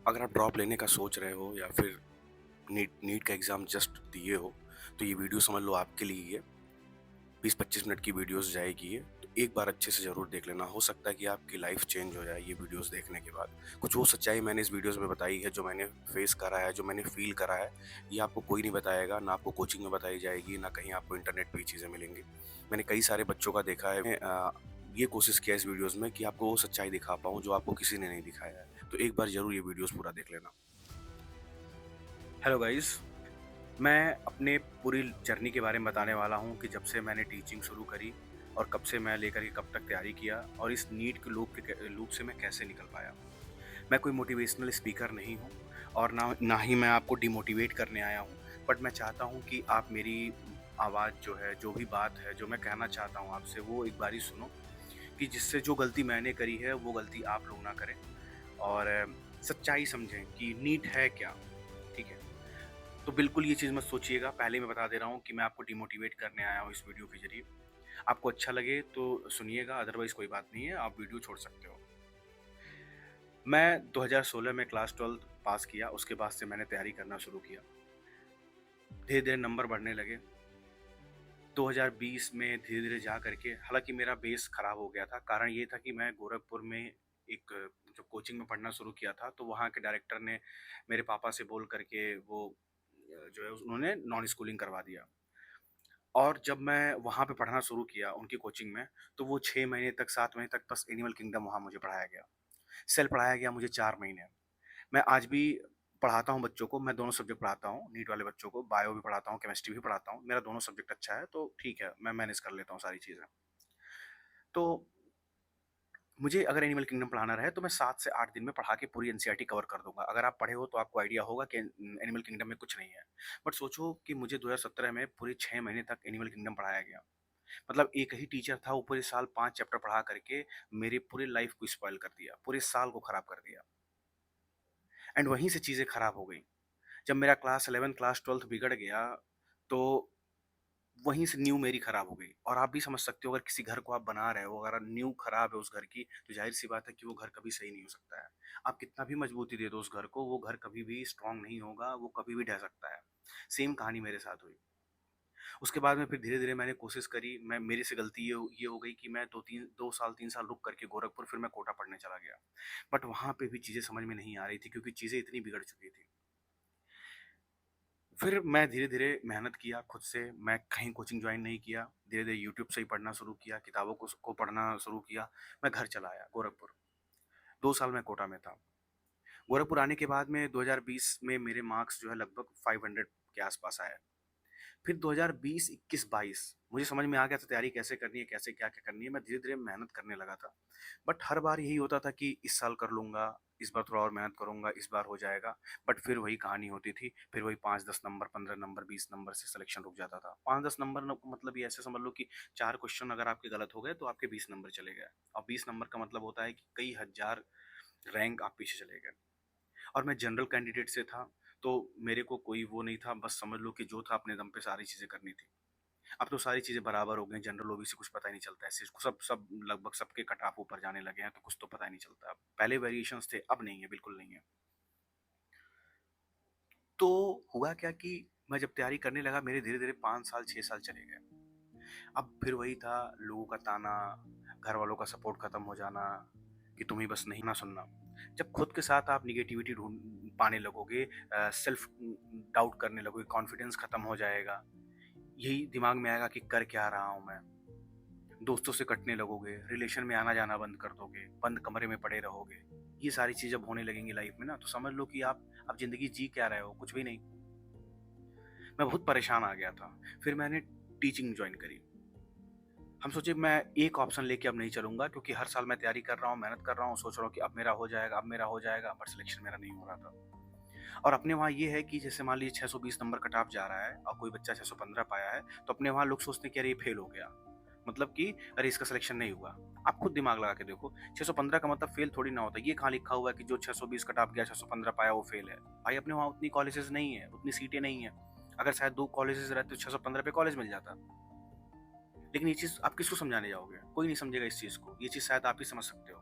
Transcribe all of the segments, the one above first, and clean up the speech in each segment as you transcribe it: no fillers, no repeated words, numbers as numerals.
अगर आप ड्रॉप लेने का सोच रहे हो या फिर नीट नीट का एग्ज़ाम जस्ट दिए हो, तो ये वीडियो समझ लो आपके लिए ही है। 20-25 मिनट की वीडियोज़ जाएगी ये, तो एक बार अच्छे से ज़रूर देख लेना। हो सकता है कि आपकी लाइफ़ चेंज हो जाए ये वीडियोज़ देखने के बाद। कुछ वो सच्चाई मैंने इस वीडियोज़ में बताई है, जो मैंने फेस करा है, जो मैंने फ़ील करा है, ये आपको कोई नहीं बताएगा, ना आपको कोचिंग में बताई जाएगी, ना कहीं आपको इंटरनेट पे ये चीज़ें मिलेंगी। मैंने कई सारे बच्चों का देखा है। ये कोशिश किया इस वीडियोज़ में कि आपको वो सच्चाई दिखा पाऊँ, जो आपको किसी ने नहीं दिखाया है। तो एक बार ज़रूर ये वीडियोज़ पूरा देख लेना। हेलो गाइस, मैं अपने पूरी जर्नी के बारे में बताने वाला हूँ कि जब से मैंने टीचिंग शुरू करी और कब से मैं लेकर के कब तक तैयारी किया और इस नीट के लूप से मैं कैसे निकल पाया। मैं कोई मोटिवेशनल स्पीकर नहीं हूँ और ना ही मैं आपको डिमोटिवेट करने आया हूँ, बट मैं चाहता हूँ कि आप मेरी आवाज़ जो है, जो भी बात है, जो मैं कहना चाहता हूँ आपसे, वो एक बारी सुनो कि जिससे जो गलती मैंने करी है, वो गलती आप लोग ना करें और सच्चाई समझें कि नीट है क्या, ठीक है? तो बिल्कुल ये चीज़ मत सोचिएगा, पहले मैं बता दे रहा हूँ कि मैं आपको डिमोटिवेट करने आया हूँ इस वीडियो के ज़रिए। आपको अच्छा लगे तो सुनिएगा, अदरवाइज़ कोई बात नहीं है, आप वीडियो छोड़ सकते हो। मैं 2016 में क्लास 12th पास किया, उसके बाद से मैंने तैयारी करना शुरू किया। धीरे-धीरे नंबर बढ़ने लगे। 2020 में धीरे-धीरे जा करके, हालाँकि मेरा बेस खराब हो गया था, कारण ये था कि मैं गोरखपुर में एक जब कोचिंग में पढ़ना शुरू किया था, तो वहाँ के डायरेक्टर ने मेरे पापा से बोल कर के वो जो है उन्होंने नॉन स्कूलिंग करवा दिया। और जब मैं वहाँ पे पढ़ना शुरू किया उनकी कोचिंग में, तो वो 6 महीने तक, 7 महीने तक बस एनिमल किंगडम वहाँ मुझे पढ़ाया गया। सेल पढ़ाया गया मुझे 4 महीने। मैं आज भी पढ़ाता हूँ बच्चों को, मैं दोनों सब्जेक्ट पढ़ाता हूँ, नीट वाले बच्चों को, बायो भी पढ़ाता हूँ, केमिस्ट्री भी पढ़ाता हूँ। मेरा दोनों सब्जेक्ट अच्छा है, तो ठीक है, मैं मैनेज कर लेता हूँ सारी चीज़ें। तो मुझे अगर एनिमल किंगडम पढ़ाना रहे, तो मैं 7 से 8 दिन में पढ़ा के पूरी एनसीईआरटी कवर कर दूँगा। अगर आप पढ़े हो, तो आपको आइडिया होगा कि एनिमल किंगडम में कुछ नहीं है। बट सोचो कि मुझे 2017 में पूरे 6 महीने तक एनिमल किंगडम पढ़ाया गया। मतलब एक ही टीचर था, वो पूरे साल 5 चैप्टर पढ़ा करके मेरी पूरी लाइफ को स्पॉइल कर दिया, पूरे साल को खराब कर दिया। एंड वहीं से चीज़ें खराब हो गई। जब मेरा क्लास 11 क्लास 12 बिगड़ गया, तो वहीं से नींव मेरी खराब हो गई। और आप भी समझ सकते हो, अगर किसी घर को आप बना रहे हो, अगर नींव खराब है उस घर की, तो ज़ाहिर-सी बात है कि वो घर कभी सही नहीं हो सकता है। आप कितना भी मजबूती दे दो उस घर को, वो घर कभी भी स्ट्रॉन्ग नहीं होगा, वो कभी भी ढह सकता है। सेम कहानी मेरे साथ हुई। उसके बाद में फिर धीरे-धीरे मैंने कोशिश करी, मैं मेरे से गलती ये हो गई कि मैं 2 साल 3 साल रुक करके गोरखपुर, फिर मैं कोटा पढ़ने चला गया। बट वहाँ पे भी चीज़ें समझ में नहीं आ रही थी, क्योंकि चीज़ें इतनी बिगड़ चुकी थी। फिर मैं धीरे-धीरे मेहनत किया खुद से, मैं कहीं कोचिंग जॉइन नहीं किया, धीरे-धीरे यूट्यूब से ही पढ़ना शुरू किया, किताबों को पढ़ना शुरू किया। मैं घर चला आया गोरखपुर, 2 साल मैं कोटा में था। गोरखपुर आने के बाद में 2020 में मेरे मार्क्स जो है लगभग 500 के आस-पास आए। फिर 2020, 21, 22 मुझे समझ में आ गया था तैयारी कैसे करनी है, कैसे क्या-क्या करनी है, मैं धीरे-धीरे मेहनत करने लगा था। बट हर बार यही होता था कि इस साल कर लूँगा, इस बार थोड़ा और मेहनत करूँगा, इस बार हो जाएगा। बट फिर वही कहानी होती थी, फिर वही 5-10 नंबर, 15 नंबर, 20 नंबर से सिलेक्शन रुक जाता था। 5-10 नंबर न मतलब ये ऐसे समझ लो कि 4 क्वेश्चन अगर आपके गलत हो गए, तो आपके 20 नंबर चले गए। और 20 नंबर का मतलब होता है कि कई हज़ार रैंक आप पीछे चले गए। और मैं जनरल कैंडिडेट से था, तो मेरे को कोई वो नहीं था, बस समझ लो कि जो था अपने दम पे सारी चीज़ें करनी थी। अब तो सारी चीज़ें बराबर हो गई, जनरल ओबीसी कुछ पता ही नहीं चलता है, सिर्फ सब सब लगभग सबके कट ऑफ ऊपर जाने लगे हैं, तो कुछ तो पता ही नहीं चलता अब। पहले वेरिएशंस थे, अब नहीं है, बिल्कुल नहीं है। तो हुआ क्या कि मैं जब तैयारी करने लगा, मेरे धीरे-धीरे 5 साल 6 साल चले गए। अब फिर वही था, लोगों का ताना, घर वालों का सपोर्ट खत्म हो जाना कि तुम ही बस नहीं ना सुनना। जब खुद के साथ आप नेगेटिविटी ढूँढ पाने लगोगे, सेल्फ डाउट करने लगोगे, कॉन्फिडेंस खत्म हो जाएगा। यही दिमाग में आएगा कि कर क्या रहा हूँ मैं? दोस्तों से कटने लगोगे, रिलेशन में आना-जाना बंद कर दोगे, बंद कमरे में पड़े रहोगे। ये सारी चीज़ जब होने लगेंगी लाइफ में ना, तो समझ लो कि आप ज़िंदगी जी क्या रहे हो? कुछ भी नहीं। मैं बहुत परेशान आ गया था। फिर मैंने टीचिंग जॉइन करी। हम सोचे मैं एक ऑप्शन लेके अब नहीं चलूँगा, क्योंकि हर साल मैं तैयारी कर रहा हूँ, मेहनत कर रहा हूँ, सोच रहा हूँ कि अब मेरा हो जाएगा, अब मेरा हो जाएगा, बट सिलेक्शन मेरा नहीं हो रहा था। और अपने वहाँ ये है कि जैसे मान लीजिए 620 नंबर कट ऑफ जा रहा है और कोई बच्चा 615 पाया है, तो अपने वहाँ लोग सोचते हैं कि अरे ये फेल हो गया। मतलब कि अरे इसका सिलेक्शन नहीं हुआ। आप खुद दिमाग लगा के देखो, 615 का मतलब फेल थोड़ी ना होता है। ये कहाँ लिखा हुआ है कि जो 620 कट ऑफ गया, 615 पाया वो फेल है। भाई अपने वहाँ उतनी कॉलेजेस नहीं है, उतनी सीटें नहीं है। अगर शायद 2 कॉलेजेस रहते तो 615 पे कॉलेज मिल जाता। लेकिन ये चीज़ आप किसको समझाने जाओगे? कोई नहीं समझेगा इस चीज़ को। ये चीज़ शायद आप ही समझ सकते हो।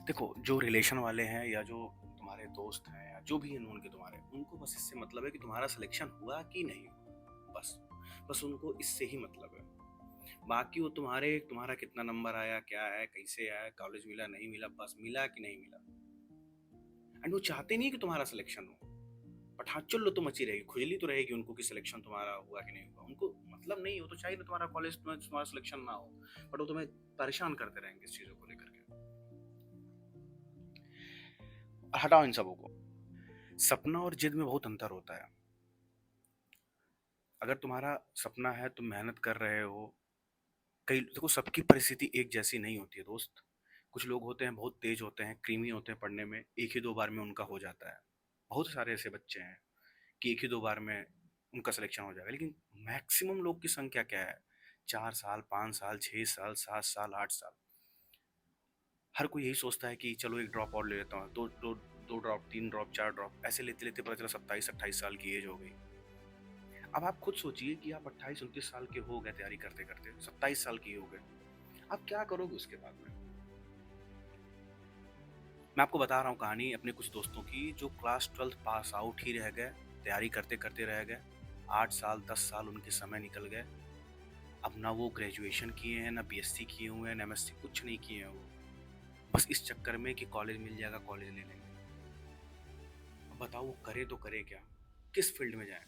देखो, जो रिलेशन वाले हैं या जो तुम्हारे दोस्त हैं या जो भी हैं नोन के तुम्हारे, उनको बस इससे मतलब है कि तुम्हारा सिलेक्शन हुआ कि नहीं हुआ। बस बस उनको इससे ही मतलब है। बाकी वो तुम्हारा कितना नंबर आया, क्या है, कैसे आया, कॉलेज मिला नहीं मिला, बस मिला कि नहीं मिला। एंड वो चाहते नहीं कि तुम्हारा सिलेक्शन हो, बट हाँ चलो तो मची रहेगी, खुजली तो रहेगी उनको कि सिलेक्शन तुम्हारा हुआ कि नहीं हुआ। उनको मतलब नहीं हो तो चाहिए ना तुम्हारा कॉलेज, तुम्हारा सिलेक्शन ना हो, बट वो तुम्हें परेशान करते रहेंगे इस चीज़ों को लेकर के। हटाओ इन सबों को। सपना और जिद में बहुत अंतर होता है। अगर तुम्हारा सपना है, तुम मेहनत कर रहे हो, कई देखो सबकी परिस्थिति एक जैसी नहीं होती है दोस्त। कुछ लोग होते हैं बहुत तेज होते हैं, क्रीमी होते हैं पढ़ने में, एक ही दो बार में उनका हो जाता है। बहुत सारे ऐसे बच्चे हैं कि एक ही दो बार में उनका सिलेक्शन हो जाएगा, लेकिन मैक्सिमम लोग की संख्या क्या है? 4 साल, 5 साल, 6 साल, 7 साल, 8 साल। हर कोई यही सोचता है कि चलो एक ड्रॉप और ले लेता हूँ, दो ड्रॉप, 3 ड्रॉप, 4 ड्रॉप, ऐसे लेते लेते पता चला 27-28 साल की एज हो गई। अब आप खुद सोचिए कि आप 28-29 साल के हो गए तैयारी करते करते, 27 साल की हो गए, आप क्या करोगे उसके बाद में? मैं आपको बता रहा हूँ कहानी अपने कुछ दोस्तों की, जो क्लास 12th पास आउट ही रह गए, तैयारी करते करते रह गए। 8 साल 10 साल उनके समय निकल गए। अब ना वो ग्रेजुएशन किए हैं, ना बीएससी किए हुए हैं, ना एमएससी, कुछ नहीं किए हैं वो, बस इस चक्कर में कि कॉलेज मिल जाएगा, कॉलेज ले लेंगे। अब बताओ वो करे तो करे क्या, किस फील्ड में जाए?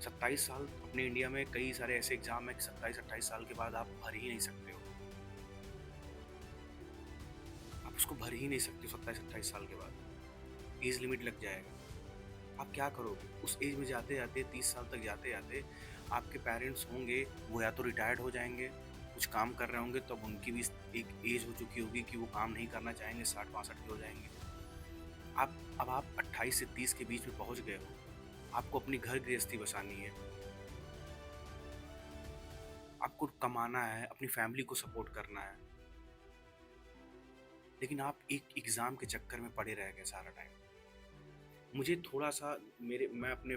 27 साल, अपने इंडिया में कई सारे ऐसे एग्जाम है कि 27-28 साल के बाद आप भर ही नहीं सकते हो। आप उसको भर ही नहीं सकते 27-28 साल के बाद, एज लिमिट लग जाएगा। आप क्या करोगे उस एज में? जाते जाते 30 साल तक जाते जाते आपके पेरेंट्स होंगे, वो या तो रिटायर्ड हो जाएंगे, कुछ काम कर रहे होंगे, तब उनकी भी एक एज हो चुकी होगी कि वो काम नहीं करना चाहेंगे, 60-62 के हो जाएंगे। अब आप 28 से 30 के बीच में पहुंच गए हो, आपको अपनी घर गृहस्थी बसानी है, आपको कमाना है, अपनी फैमिली को सपोर्ट करना है, लेकिन आप एक एग्ज़ाम के चक्कर में पड़े रह गए सारा टाइम। मुझे थोड़ा-सा मैं अपने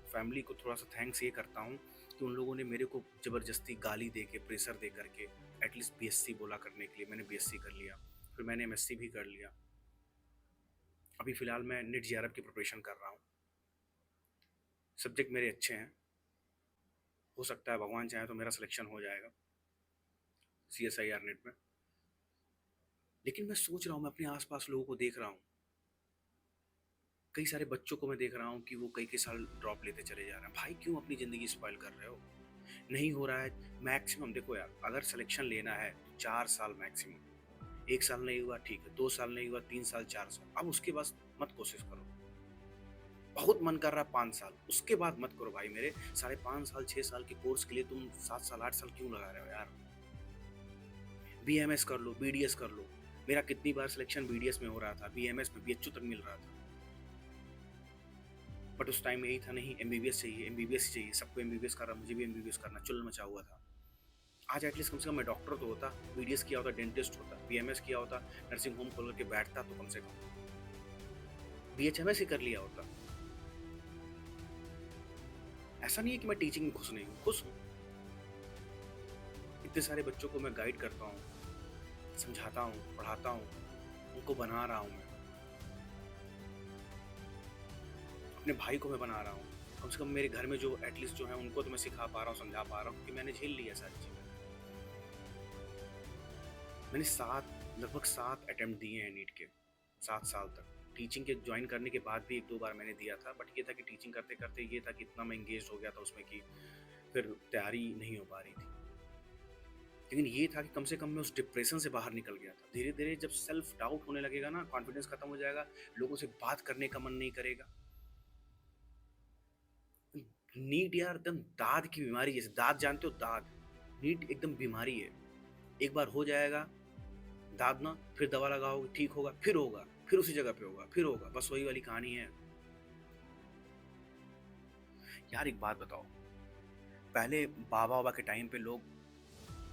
फैमिली को थोड़ा-सा थैंक्स ये करता हूँ कि उन लोगों ने मेरे को ज़बरदस्ती गाली दे के, प्रेशर दे करके एटलीस्ट बीएससी बोला करने के लिए मैंने बीएससी कर लिया। फिर मैंने एमएससी भी कर लिया। अभी फ़िलहाल मैं नीट जेआरएफ की प्रिपरेशन कर रहा हूँ। सब्जेक्ट मेरे अच्छे हैं। हो सकता है भगवान चाहे तो मेरा सिलेक्शन हो जाएगा सीएसआईआर नेट में। लेकिन मैं सोच रहा हूँ, मैं अपने आस-पास लोगों को देख रहा हूँ। कई सारे बच्चों को मैं देख रहा हूँ कि वो कई-कई साल ड्रॉप लेते चले जा रहे हैं। भाई क्यों अपनी ज़िंदगी स्पॉइल कर रहे हो? नहीं हो रहा है, मैक्सिमम देखो यार, अगर सिलेक्शन लेना है तो 4 साल मैक्सिमम। 1 साल नहीं हुआ ठीक है, 2 साल नहीं हुआ, 3 साल, 4 साल, अब उसके बाद मत कोशिश करो। बहुत मन कर रहा है 5 साल, उसके बाद मत करो भाई मेरे। साढ़े 5 साल 6 साल के कोर्स के लिए तुम 7 साल 8 साल क्यों लगा रहे हो यार? बीएमएस कर लो, बीडीएस कर लो। मेरा कितनी बार सिलेक्शन बीडीएस में हो रहा था, बीएमएस में बीएचयू तक मिल रहा था, बट उस टाइम यही था, नहीं एमबीबीएस चाहिए, एमबीबीएस चाहिए, सबको एमबीबीएस कर रहा, मुझे भी एमबीबीएस करना, चुल मचा हुआ था। आज एटलीस्ट कम से कम मैं डॉक्टर तो होता, बीडीएस किया होता, डेंटिस्ट होता, बीएमएस किया होता, नर्सिंग होम खोल करके बैठता तो कम से कम, बीएचएमएस ही कर लिया होता। ऐसा नहीं है कि मैं टीचिंग में खुश नहीं हूँ, खुश हूँ। इतने सारे बच्चों को मैं गाइड करता हूँ, समझाता हूँ, पढ़ाता हूँ, उनको बना रहा हूँ मैं, अपने भाई को मैं बना रहा हूँ। कम से कम मेरे घर में जो एटलीस्ट जो है उनको तो मैं सिखा पा रहा हूँ, समझा पा रहा हूँ कि मैंने झेल लिया सारी चीज़ें। मैंने लगभग 7 अटेम्प्ट दिए हैं नीट के, 7 साल तक। टीचिंग के ज्वाइन करने के बाद भी 1-2 बार मैंने दिया था, बट ये था कि टीचिंग करते करते ये था कि इतना मैं इंगेज हो गया था उसमें कि फिर तैयारी नहीं हो पा रही थी। लेकिन ये था कि कम से कम मैं उस डिप्रेशन से बाहर निकल गया था। धीरे धीरे जब सेल्फ डाउट होने लगेगा ना, कॉन्फिडेंस खत्म हो जाएगा, लोगों से बात करने का मन नहीं करेगा। नीट यार एकदम दाद की बीमारी, जैसे दाद जानते हो, दाद, नीट एकदम बीमारी है। एक बार हो जाएगा दादना, फिर दवा लगाओगे ठीक होगा, फिर उसी जगह पे होगा, फिर होगा, बस वही वाली कहानी है। यार एक बात बताओ, पहले बाबा बाबा के टाइम पे लोग,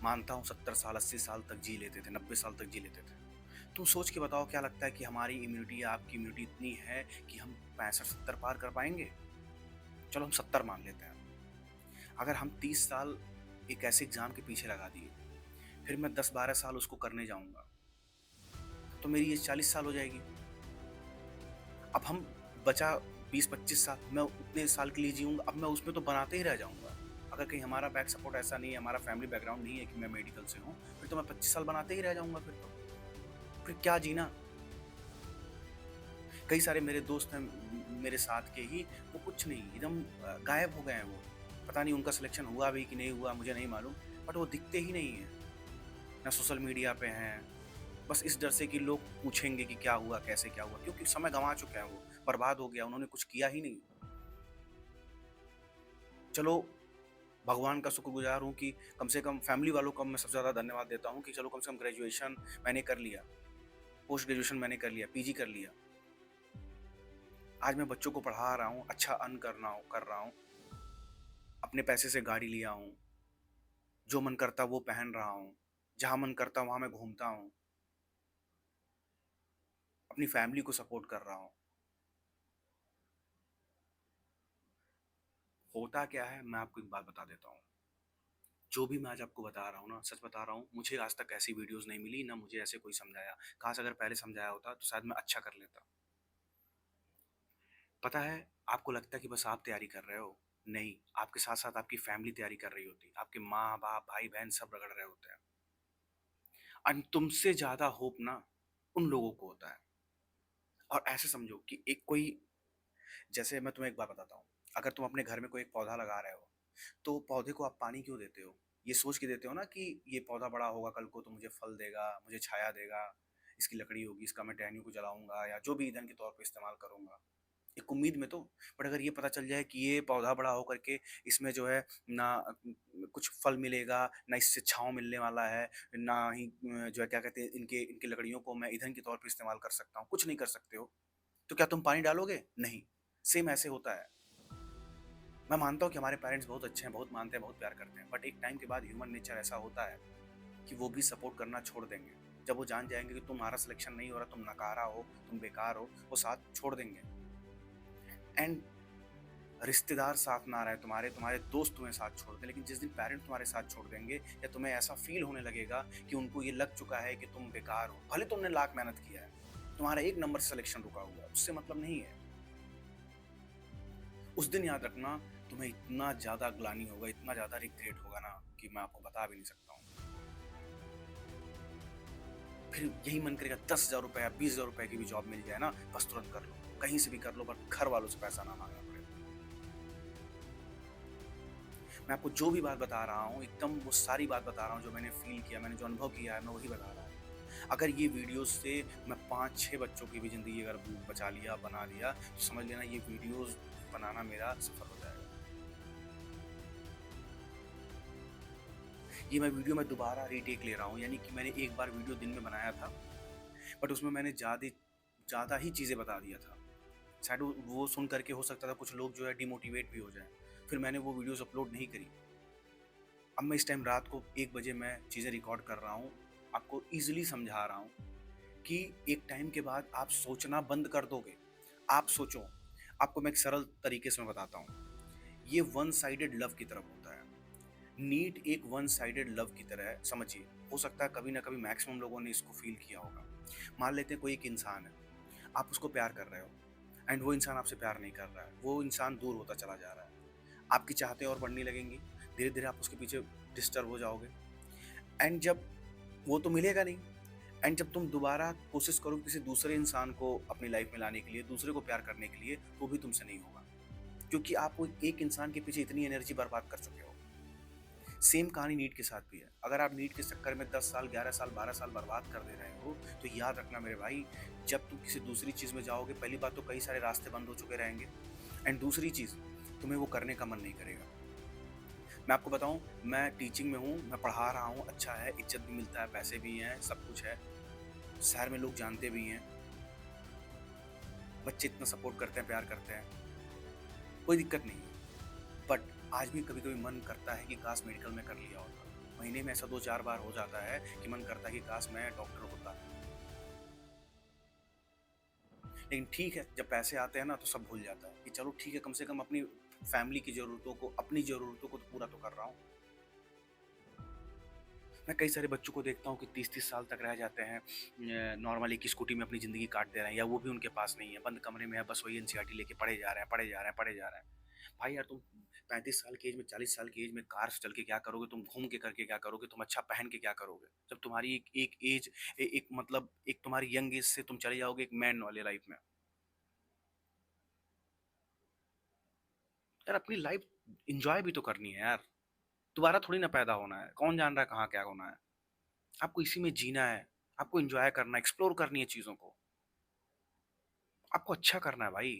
मानता हूँ 70 साल 80 साल तक जी लेते थे, 90 साल तक जी लेते थे। तुम सोच के बताओ, क्या लगता है कि हमारी इम्यूनिटी या आपकी इम्यूनिटी इतनी है कि हम 65-70 पार कर पाएंगे? चलो हम 70 मान लेते हैं। अगर हम 30 साल एक ऐसे एग्जाम के पीछे लगा दिए, फिर मैं 10-12 साल उसको करने जाऊंगा, तो मेरी एज 40 साल हो जाएगी। अब हम बचा 20-25 साल, मैं उतने साल के लिए जीऊँगा, अब मैं उसमें तो बनाते ही रह जाऊँगा। अगर कहीं हमारा बैक सपोर्ट ऐसा नहीं है, हमारा फैमिली बैकग्राउंड नहीं है कि मैं मेडिकल से हूँ, फिर तो मैं 25 साल बनाते ही रह जाऊँगा फिर तो। फिर क्या जीना? कई सारे मेरे दोस्त हैं मेरे साथ के ही, वो कुछ नहीं, एकदम गायब हो गए हैं वो। पता नहीं उनका सिलेक्शन हुआ भी कि नहीं हुआ, मुझे नहीं मालूम, बट वो दिखते ही नहीं हैं। ना सोशल मीडिया पे हैं, बस इस डर से कि लोग पूछेंगे कि क्या हुआ, कैसे क्या हुआ? क्योंकि समय गँवा चुके हैं वो, बर्बाद हो गया, उन्होंने कुछ किया ही नहीं। चलो, भगवान का शुक्रगुज़ार हूँ कि कम से कम फैमिली वालों को मैं सबसे ज़्यादा धन्यवाद देता हूँ कि चलो कम से कम ग्रेजुएशन मैंने कर लिया, पोस्ट ग्रेजुएशन मैंने कर लिया, पीजी कर लिया। आज मैं बच्चों को पढ़ा रहा हूँ, अच्छा अर्न कर रहा हूँ, अपने पैसे से गाड़ी लिया हूँ, जो मन करता वो पहन रहा हूँ, जहाँ मन करता वहाँ मैं घूमता हूँ, अपनी फैमिली को सपोर्ट कर रहा हूँ। होता क्या है, मैं आपको एक बात बता देता हूँ। जो भी मैं आज आपको बता रहा हूँ ना, सच बता रहा हूँ, मुझे आज तक ऐसी वीडियोज़ नहीं मिली, ना मुझे ऐसे कोई समझाया। काश अगर पहले समझाया होता तो शायद मैं अच्छा कर लेता। पता है, आपको लगता है कि बस आप तैयारी कर रहे हो, नहीं, आपके साथ-साथ आपकी फैमिली तैयारी कर रही होती है। आपके माँ-बाप, भाई-बहन सब रगड़ रहे होते हैं। एंड तुमसे ज़्यादा होप ना उन लोगों को होता है। और ऐसे समझो कि एक कोई, जैसे मैं तुम्हें एक बात बताता हूँ, अगर तुम अपने घर में कोई एक पौधा लगा रहे हो, तो पौधे को आप पानी क्यों देते हो? ये सोच के देते हो ना कि ये पौधा बड़ा होगा कल को तो मुझे फल देगा, मुझे छाया देगा, इसकी लकड़ी होगी, इसका मैं टहनियों को जलाऊँगा या जो भी ईंधन के तौर पे इस्तेमाल करूँगा। एक उम्मीद में तो। बट अगर ये पता चल जाए कि ये पौधा बड़ा होकर के इसमें जो है ना कुछ फल मिलेगा, ना इससे छाँव मिलने वाला है, ना ही जो है क्या कहते हैं इनके इनकी लकड़ियों को मैं ईंधन के तौर पे इस्तेमाल कर सकता हूँ, कुछ नहीं कर सकते हो। तो क्या तुम पानी डालोगे? नहीं। सेम ऐसे होता है। मैं मानता हूँ कि हमारे पेरेंट्स बहुत अच्छे हैं, बहुत मानते हैं, बहुत प्यार करते हैं, बट एक टाइम के बाद ह्यूमन नेचर ऐसा होता है कि वो भी सपोर्ट करना छोड़ देंगे। जब वो जान जाएँगे कि तुम्हारा सिलेक्शन नहीं हो रहा, तुम नकारा हो, तुम बेकार हो, वो साथ छोड़ देंगे। एंड रिश्तेदार साथ ना रहे तुम्हारे, तुम्हारे दोस्त तुम्हें साथ छोड़ दें, लेकिन जिस दिन पेरेंट्स तुम्हारे साथ छोड़ देंगे या तुम्हें ऐसा फ़ील होने लगेगा कि उनको ये लग चुका है कि तुम बेकार हो, भले तुमने लाख मेहनत किया है, तुम्हारा 1 नंबर से सिलेक्शन रुका हुआ है, उससे मतलब नहीं है। उस दिन याद रखना, तुम्हें इतना ज़्यादा ग्लानि होगा, इतना ज़्यादा रिग्रेट होगा ना कि मैं आपको बता भी नहीं सकता हूँ। फिर यही मन करेगा ₹10,000 या ₹20,000 की भी जॉब मिल जाए ना, बस तुरंत कर लो। कहीं से भी कर लो, बट घर वालों से पैसा ना माँगना पड़े। मैं आपको जो भी बात बता रहा हूँ, एकदम वो सारी बात बता रहा हूँ जो मैंने फ़ील किया, मैंने जो अनुभव किया है, मैं वही बता रहा हूँ। अगर ये वीडियोज़ से मैं 5-6 बच्चों की भी ज़िंदगी अगर बचा लिया, बना लिया, तो समझ लेना ये वीडियोज़ बनाना मेरा सफल हो जाएगा। ये मैं दोबारा रीटेक ले रहा हूँ, यानी कि मैंने एक बार वीडियो दिन में बनाया था, बट उसमें मैंने ज़्यादा ही चीज़ें बता दिया था। शायद वो सुन कर के हो सकता था कुछ लोग जो है डिमोटिवेट भी हो जाएँ। फिर मैंने वो वीडियोज़ अपलोड नहीं करी। अब मैं इस टाइम रात को 1 बजे मैं चीज़ें रिकॉर्ड कर रहा हूँ, आपको ईज़िली समझा रहा हूँ कि एक टाइम के बाद आप सोचना बंद कर दोगे। आप सोचो, आपको मैं एक सरल तरीके से मैं बताता हूँ। ये वन साइडेड लव की तरफ होता है। नीट एक वन साइडेड लव की तरह है, समझिए। हो सकता है कभी ना कभी मैक्सिमम लोगों ने इसको फ़ील किया होगा। मान लेते हैं कोई एक इंसान है, आप उसको प्यार कर रहे हो एंड वो इंसान आपसे प्यार नहीं कर रहा है, वो इंसान दूर होता चला जा रहा है। आपकी चाहतें और बढ़ने लगेंगी, धीरे-धीरे आप उसके पीछे डिस्टर्ब हो जाओगे एंड जब वो तो मिलेगा नहीं एंड जब तुम दोबारा कोशिश करोगे किसी दूसरे इंसान को अपनी लाइफ में लाने के लिए, दूसरे को प्यार करने के लिए, वो भी तुमसे नहीं होगा। क्योंकि आप वो एक इंसान के पीछे इतनी एनर्जी बर्बाद कर चुके हो। सेम कहानी नीट के साथ भी है। अगर आप नीट के चक्कर में 10 साल, 11 साल, 12 साल बर्बाद कर दे रहे हो, तो याद रखना मेरे भाई, जब तुम किसी दूसरी चीज़ में जाओगे, पहली बात तो कई सारे रास्ते बंद हो चुके रहेंगे एंड दूसरी चीज़, तुम्हें वो करने का मन नहीं करेगा। मैं आपको बताऊँ, मैं टीचिंग में हूँ, मैं पढ़ा रहा हूँ, अच्छा है, इज़्ज़त भी मिलता है, पैसे भी हैं, सब कुछ है। शहर में लोग जानते भी हैं, बच्चे इतना सपोर्ट करते हैं, प्यार करते हैं, कोई दिक्कत नहीं है। बट आज भी कभी-कभी मन करता है कि काश मेडिकल में कर लिया होता। महीने में ऐसा 2-4 बार हो जाता है कि मन करता है कि काश मैं डॉक्टर होता। लेकिन ठीक है, जब पैसे आते हैं ना तो सब भूल जाता है कि चलो ठीक है, कम से कम अपनी फैमिली की ज़रूरतों को, अपनी ज़रूरतों को तो पूरा तो कर रहा हूँ। मैं कई सारे बच्चों को देखता हूँ कि 30-30 साल तक रह जाते हैं, नॉर्मली एक स्कूटी में अपनी ज़िंदगी काट दे रहे हैं, या वो भी उनके पास नहीं है, बंद कमरे में है, बस वही एनसीईआरटी लेके पढ़े जा रहे हैं, पढ़े जा रहे हैं, पढ़े जा रहे हैं। भाई यार, तुम 35 साल की एज में, 40 साल की एज में कार से चल के क्या करोगे? तुम घूम के करके क्या करोगे? तुम अच्छा पहन के क्या करोगे? जब तुम्हारी एक एक एज, एक मतलब एक तुम्हारी यंग एज से तुम चले जाओगे एक मैन वाले लाइफ में। यार, अपनी लाइफ एंजॉय भी तो करनी है यार। दोबारा थोड़ी ना पैदा होना है, कौन जान रहा है कहाँ क्या होना है। आपको इसी में जीना है, आपको एंजॉय करना है, एक्सप्लोर करनी है चीज़ों को, आपको अच्छा करना है भाई।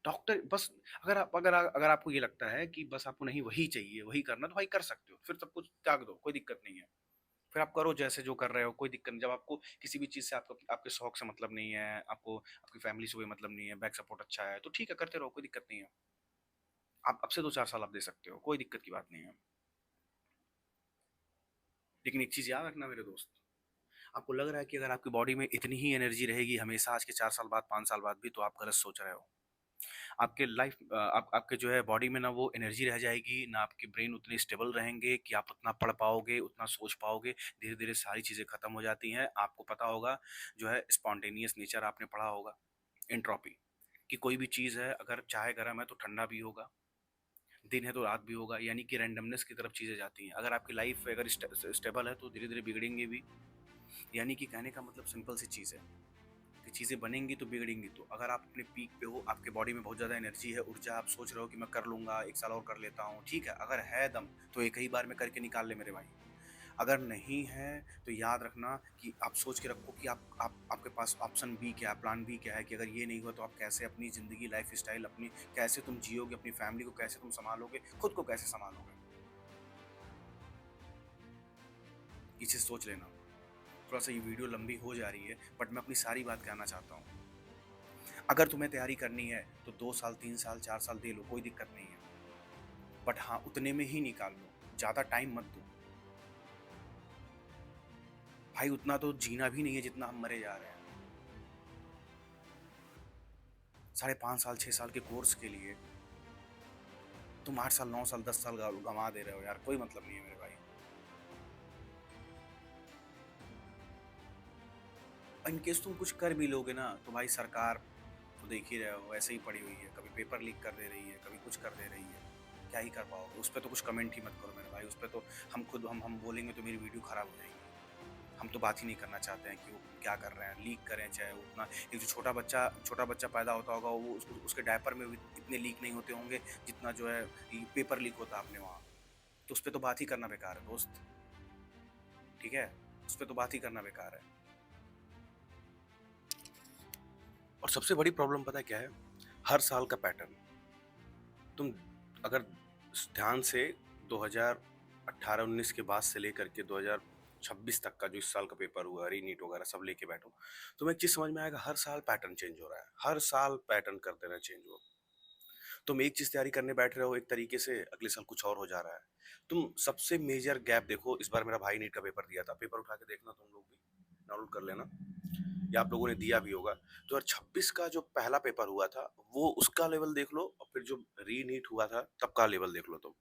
डॉक्टर बस, अगर आपको ये लगता है कि बस आपको नहीं वही चाहिए, वही करना, तो भाई कर सकते हो, फिर सब कुछ त्याग दो, कोई दिक्कत नहीं है। फिर आप करो जैसे जो कर रहे हो, कोई दिक्कत नहीं। जब आपको किसी भी चीज़ से, आपको आपके शौक से मतलब नहीं है, आपको आपकी फैमिली से कोई मतलब नहीं है, बैक सपोर्ट अच्छा है, तो ठीक है, करते रहो, कोई दिक्कत नहीं है। आप अब से 2-4 साल आप दे सकते हो, कोई दिक्कत की बात नहीं है। लेकिन एक चीज़ याद रखना मेरे दोस्त, आपको लग रहा है कि अगर आपकी बॉडी में इतनी ही एनर्जी रहेगी हमेशा, आज के 4 साल बाद, 5 साल बाद भी, तो आप गलत सोच रहे हो। आपके लाइफ आपके जो है बॉडी में ना वो एनर्जी रह जाएगी, ना आपके ब्रेन उतने स्टेबल रहेंगे कि आप उतना पढ़ पाओगे, उतना सोच पाओगे। धीरे-धीरे सारी चीज़ें खत्म हो जाती हैं। आपको पता होगा जो है स्पॉन्टेनियस नेचर, आपने पढ़ा होगा, एंट्रोपी, कि कोई भी चीज़ है अगर चाहे गर्म है तो ठंडा भी होगा, दिन है तो रात भी होगा, यानी कि रैंडमनेस की तरफ चीज़ें जाती हैं। अगर आपकी लाइफ अगर स्टेबल है तो धीरे-धीरे बिगड़ेंगे भी। यानी कि कहने का मतलब सिंपल सी चीज़ है कि चीज़ें बनेंगी तो बिगड़ेंगी तो। अगर आप अपने पीक पे हो, आपके बॉडी में बहुत ज़्यादा एनर्जी है, ऊर्जा, आप सोच रहे हो कि मैं कर लूँगा, 1 साल और कर लेता हूँ, ठीक है। अगर है दम, तो एक ही बार में करके निकाल ले मेरे भाई। अगर नहीं है, तो याद रखना कि आप सोच के रखो कि आपके पास ऑप्शन बी क्या है, प्लान बी क्या है, कि अगर ये नहीं हुआ तो आप कैसे अपनी ज़िंदगी, लाइफ़स्टाइल अपनी कैसे तुम जियोगे, अपनी फैमिली को कैसे तुम सँभालोगे, खुद को कैसे सँभालोगे? ये चीज़ सोच लेना। थोड़ा-सा ये वीडियो लंबी हो जा रही है, बट मैं अपनी सारी बात कहना चाहता हूँ। अगर तुम्हें तैयारी करनी है तो 2 साल, 3 साल, 4 साल दे लो, कोई दिक्कत नहीं है। बट हाँ, उतने में ही निकाल लो, ज़्यादा टाइम मत दो। भाई, उतना तो जीना भी नहीं है जितना हम मरे जा रहे हैं। साढ़े 5 साल, 6 साल के कोर्स के लिए तुम 8 साल, 9 साल, 10 साल गँवा दे रहे हो यार, कोई मतलब नहीं है मेरे भाई। इन केस तुम कुछ कर भी लोगे ना, तो भाई सरकार तो देख ही रहे हो, ऐसे ही पड़ी हुई है, कभी पेपर लीक कर दे रही है, कभी कुछ कर दे रही है। क्या ही कर पाओगे? उस पे तो कुछ कमेंट ही मत करो मेरे भाई, उस पे तो हम खुद हम बोलेंगे तो मेरी वीडियो खराब हो जाएगी। हम तो बात ही नहीं करना चाहते हैं कि वो क्या कर रहे हैं, लीक करें चाहे उतना। एक जो छोटा बच्चा पैदा होता होगा, वो उसके डायपर में भी इतने लीक नहीं होते होंगे जितना जो है ये पेपर लीक होता है अपने वहाँ। तो उस पे तो बात ही करना बेकार है दोस्त, ठीक है? उस पे तो बात ही करना बेकार है। और सबसे बड़ी प्रॉब्लम पता है क्या है? हर साल का पैटर्न। तुम अगर ध्यान से 2018-19 के बाद से लेकर के 2026 तक का जो इस साल का पेपर हुआ, रीनीट वगैरह सब लेके बैठो, तुम्हें एक चीज समझ में आएगा, हर साल पैटर्न चेंज हो रहा है, हर साल पैटर्न कर देना चेंज हो। तुम एक चीज तैयारी करने बैठ रहे हो एक तरीके से, अगले साल कुछ और हो जा रहा है। तुम सबसे मेजर गैप देखो, इस बार मेरा भाई नीट का पेपर दिया था, पेपर उठा के देखना, तुम लोग भी डाउनलोड कर लेना, या आप लोगों ने दिया भी होगा। 2026 का जो पहला पेपर हुआ था, वो उसका लेवल देख लो, और फिर जो रीनीट हुआ था तब का लेवल देख लो तुम।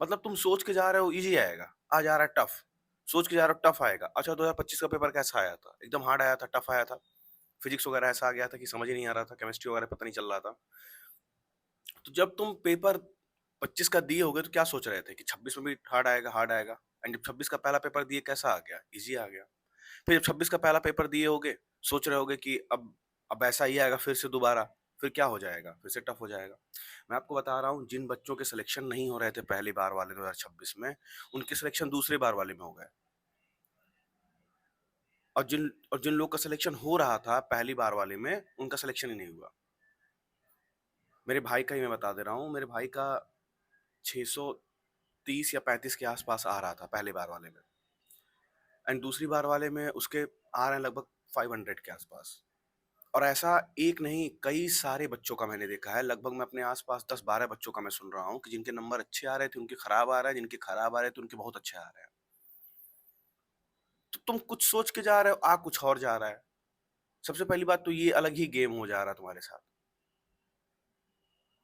मतलब तुम सोच के जा रहे हो इजी आएगा, आ जा रहा है टफ। सोच के जा रहे हो टफ आएगा। अच्छा, 2025 का पेपर कैसा आया था? एकदम हार्ड आया था, टफ आया था। फिजिक्स वगैरह ऐसा आ गया था कि समझ ही नहीं आ रहा था, केमिस्ट्री वगैरह पता नहीं चल रहा था। तो जब तुम पेपर 25 का दिए होगे तो क्या सोच रहे थे कि 26 में भी हार्ड आएगा, हार्ड आएगा? एंड जब 26 का पहला पेपर दिए कैसा आ गया? इजी आ गया। फिर जब 26 का पहला पेपर दिए होगे, सोच रहे होगे कि अब ऐसा ही आएगा फिर से दोबारा, फिर क्या हो जाएगा? फिर से टफ हो जाएगा। मैं आपको बता रहा हूँ, जिन बच्चों के सिलेक्शन नहीं हो रहे थे पहली बार वाले 2026 में, उनके सिलेक्शन दूसरे बार वाले में हो गए। और जिन लोग का सिलेक्शन हो रहा था पहली बार वाले में, उनका सिलेक्शन ही नहीं हुआ। मेरे भाई का ही मैं बता दे रहा हूँ, मेरे भाई का 630 या 35 के आसपास आ रहा था पहली बार वाले में, एंड दूसरी बार वाले में उसके आ रहे हैं लगभग 500 के आसपास। और ऐसा एक नहीं, कई सारे बच्चों का मैंने देखा है, लगभग मैं अपने आस-पास 10-12 बच्चों का मैं सुन रहा हूँ कि जिनके नंबर अच्छे आ रहे थे, उनके खराब आ रहे हैं, जिनके खराब आ रहे थे, उनके बहुत अच्छे आ रहे हैं। तो तुम कुछ सोच के जा रहे हो, आ कुछ और जा रहा है। सबसे पहली बात तो ये अलग ही गेम हो जा रहा है तुम्हारे साथ।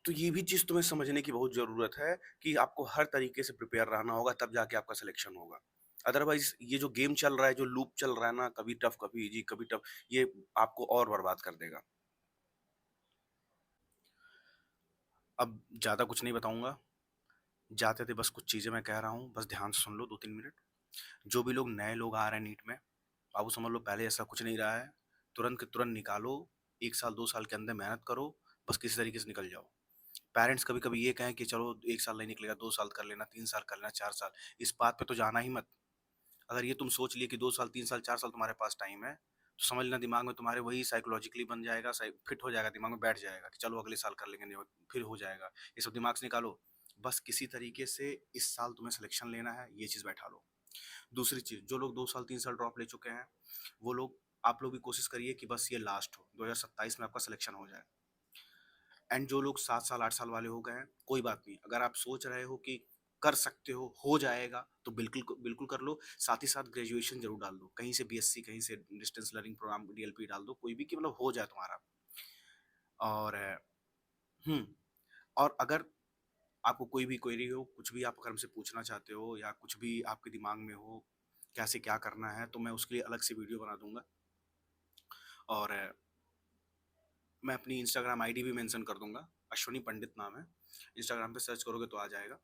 तो ये भी चीज़ तुम्हें समझने की बहुत ज़रूरत है कि आपको हर तरीके से प्रिपेयर रहना होगा, तब जाके आपका सिलेक्शन होगा। अदरवाइज़ ये जो गेम चल रहा है, जो लूप चल रहा है ना, कभी टफ, कभी ईज़ी, कभी टफ, ये आपको और बर्बाद कर देगा। अब ज़्यादा कुछ नहीं बताऊँगा, जाते थे बस कुछ चीज़ें मैं कह रहा हूँ, बस ध्यान से सुन लो 2-3 मिनट। जो भी लोग नए लोग आ रहे हैं नीट में, बाबू समझ लो पहले ऐसा कुछ नहीं रहा है, तुरंत के तुरंत निकालो, 1 साल 2 साल के अंदर मेहनत करो, बस किसी तरीके से निकल जाओ। पेरेंट्स कभी-कभी ये कहें कि चलो 1 साल नहीं निकलेगा, 2 साल कर लेना, 3 साल कर लेना, 4 साल, इस बात पे तो जाना ही मत। अगर ये तुम सोच लिए कि 2 साल, 3 साल, 4 साल तुम्हारे पास टाइम है, तो समझ लेना दिमाग में तुम्हारे वही साइकोलॉजिकली बन जाएगा, फिट हो जाएगा, दिमाग में बैठ जाएगा कि चलो अगले साल कर लेंगे, नहीं फिर हो जाएगा। ये सब दिमाग से निकालो। बस किसी तरीके से इस साल तुम्हें सिलेक्शन लेना है, ये चीज़ बैठा लो। दूसरी चीज़, जो लोग 2 साल, 3 साल ड्रॉप ले चुके हैं, वो लोग, आप लोग भी कोशिश करिए कि बस ये लास्ट हो, 2027 में आपका सिलेक्शन हो जाए। एंड जो लोग 7 साल, 8 साल वाले हो गए हैं, कोई बात नहीं। अगर आप सोच रहे हो कि कर सकते हो जाएगा, तो बिल्कुल कर लो। साथ ही साथ ग्रेजुएशन ज़रूर डाल दो। कहीं से बीएससी, कहीं से डिस्टेंस लर्निंग प्रोग्राम डीएलपी डाल दो, कोई भी कि मतलब हो जाए तुम्हारा। और हुँ, और अगर आपको कोई भी क्वेरी हो, कुछ भी आप अगर हमसे पूछना चाहते हो या कुछ भी आपके दिमाग में हो, कैसे क्या करना है, तो मैं उसके लिए अलग से वीडियो बना दूँगा। और मैं अपनी इंस्टाग्राम आईडी भी मेंशन कर दूँगा, अश्विनी पंडित नाम है। इंस्टाग्राम पे सर्च करोगे तो आ जाएगा।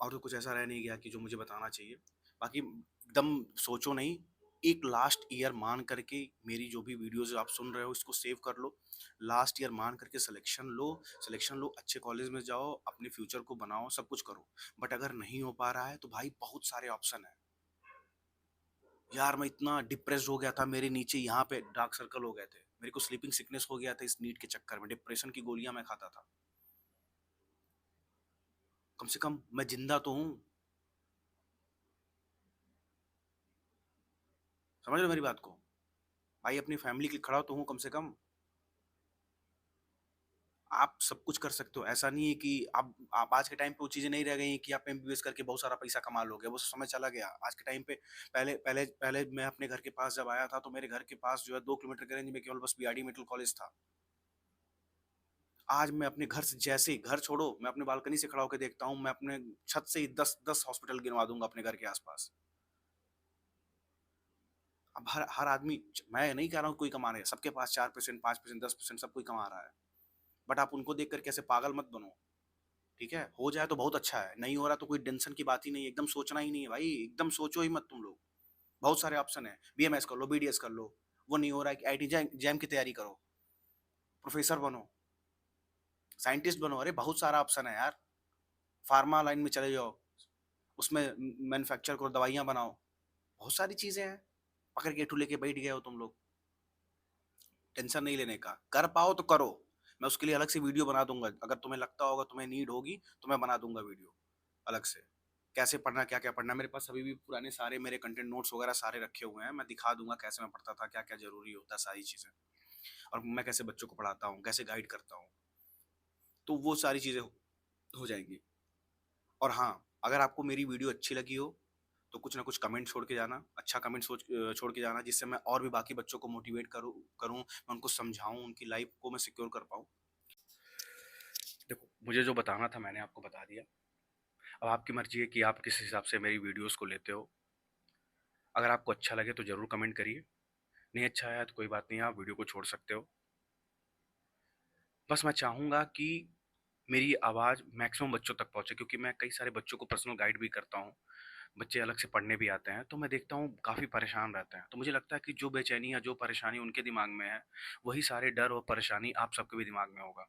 और तो कुछ ऐसा रह नहीं गया कि जो मुझे बताना चाहिए। बाकी एकदम सोचो नहीं, एक लास्ट ईयर मान करके मेरी जो भी वीडियोज़ आप सुन रहे हो इसको सेव कर लो। लास्ट ईयर मान करके सिलेक्शन लो, अच्छे कॉलेज में जाओ, अपने फ्यूचर को बनाओ, सब कुछ करो। बट अगर नहीं हो पा रहा है तो भाई बहुत सारे ऑप्शन हैं। यार मैं इतना डिप्रेस्ड हो गया था, मेरे नीचे यहाँ पे डार्क सर्कल हो गए थे। मेरे को स्लीपिंग सिकनेस हो गया था इस नीट के चक्कर में, डिप्रेशन की गोलियाँ मैं खाता था। कम से कम मैं ज़िंदा तो हूँ। समझ रहे हो मेरी बात को? भाई अपनी फैमिली के लिए खड़ा तो हूँ कम से कम। आप सब कुछ कर सकते हो। ऐसा नहीं है कि आप आज के टाइम पे वो चीज़ें नहीं रह गई हैं कि आप एमबीबीएस करके बहुत सारा पैसा कमा लोगे, वो समय चला गया। आज के टाइम पे पहले पहले पहले मैं अपने घर के पास जब आया था, तो मेरे घर के पास जो है 2 किलोमीटर के रेंज में केवल बस बीआरडी मेडिकल कॉलेज था। आज मैं अपने घर से जैसे ही घर छोड़ो, मैं अपने बालकनी से खड़ा होके देखता हूँ, मैं अपने छत से ही 10 हॉस्पिटल गिनवा दूँगा अपने घर के आस-पास। अब हर हर आदमी मैं नहीं कह रहा हूँ कोई कमा रहे हैं, सबके पास 4%, 5%, 10% सब कोई कमा रहा है। बट आप उनको देख कर के ऐसे पागल मत बनो। ठीक है? हो जाए तो बहुत अच्छा है, नहीं हो रहा तो कोई टेंशन की बात ही नहीं है, एकदम सोचना ही नहीं है भाई, एकदम सोचो ही मत तुम लोग। बहुत सारे ऑप्शन हैं, बीएमएस कर लो, बीडीएस कर लो, वो नहीं हो रहा है कि आईटी जैम की तैयारी करो, प्रोफेसर बनो, साइंटिस्ट बनो, अरे बहुत सारा ऑप्शन है यार। फार्मा लाइन में चले जाओ, उसमें मैन्युफैक्चर करो, दवाइयाँ बनाओ, बहुत सारी चीज़ें हैं। पकड़ के एठू लेके बैठ गए हो तुम लोग, टेंशन नहीं लेने का, कर पाओ तो करो। मैं उसके लिए अलग से वीडियो बना दूँगा, अगर तुम्हें लगता होगा तुम्हें नीड होगी, तो मैं बना दूँगा वीडियो अलग से। कैसे पढ़ना, क्या-क्या पढ़ना है, मेरे पास अभी भी पुराने सारे मेरे कंटेंट नोट्स वगैरह सारे रखे हुए हैं, मैं दिखा दूँगा कैसे मैं पढ़ता था, क्या-क्या ज़रूरी होता है, सारी चीज़ें। और मैं कैसे बच्चों को पढ़ाता हूँ, कैसे गाइड करता हूँ, तो वो सारी चीज़ें हो जाएँगी। और हाँ, अगर आपको मेरी वीडियो अच्छी लगी हो, तो कुछ ना कुछ कमेंट छोड़ के जाना, अच्छा कमेंट छोड़ के जाना, जिससे मैं और भी बाकी बच्चों को मोटिवेट करूँ, मैं उनको समझाऊँ, उनकी लाइफ़ को मैं सिक्योर कर पाऊँ। देखो, मुझे जो बताना था मैंने आपको बता दिया। अब आपकी मर्ज़ी है कि आप किस हिसाब से मेरी वीडियोज़ को लेते हो। अगर आपको अच्छा लगे तो ज़रूर कमेंट करिए, नहीं अच्छा आया तो कोई बात नहीं, आप वीडियो को छोड़ सकते हो। बस मैं चाहूँगा कि मेरी आवाज़ मैक्सिमम बच्चों तक पहुँचे, क्योंकि मैं कई सारे बच्चों को पर्सनल गाइड भी करता हूँ। बच्चे अलग से पढ़ने भी आते हैं, तो मैं देखता हूँ काफ़ी परेशान रहते हैं। तो मुझे लगता है कि जो बेचैनी या जो परेशानी उनके दिमाग में है, वही सारे डर और परेशानी आप सबके भी दिमाग में होगा।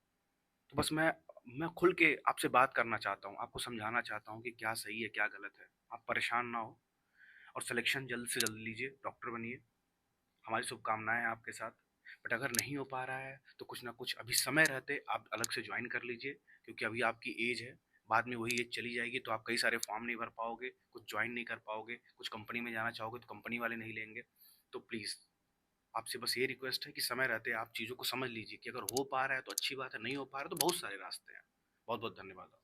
तो बस मैं खुल के आपसे बात करना चाहता हूँ, आपको समझाना चाहता हूँ कि क्या सही है, क्या गलत है। आप परेशान ना हो और सिलेक्शन जल्द से जल्द लीजिए, डॉक्टर बनिए। हमारी शुभकामनाएँ हैं आपके साथ। बट अगर नहीं हो पा रहा है, तो कुछ ना कुछ अभी समय रहते आप अलग से जॉइन कर लीजिए, क्योंकि अभी आपकी एज है। बाद में वही एज चली जाएगी तो आप कई सारे फॉर्म नहीं भर पाओगे, कुछ जॉइन नहीं कर पाओगे, कुछ कंपनी में जाना चाहोगे तो कंपनी वाले नहीं लेंगे। तो प्लीज़ आपसे बस ये रिक्वेस्ट है कि समय रहते आप चीज़ों को समझ लीजिए कि अगर हो पा रहा है तो अच्छी बात है, नहीं हो पा रहा है तो बहुत सारे रास्ते हैं। बहुत-बहुत धन्यवाद।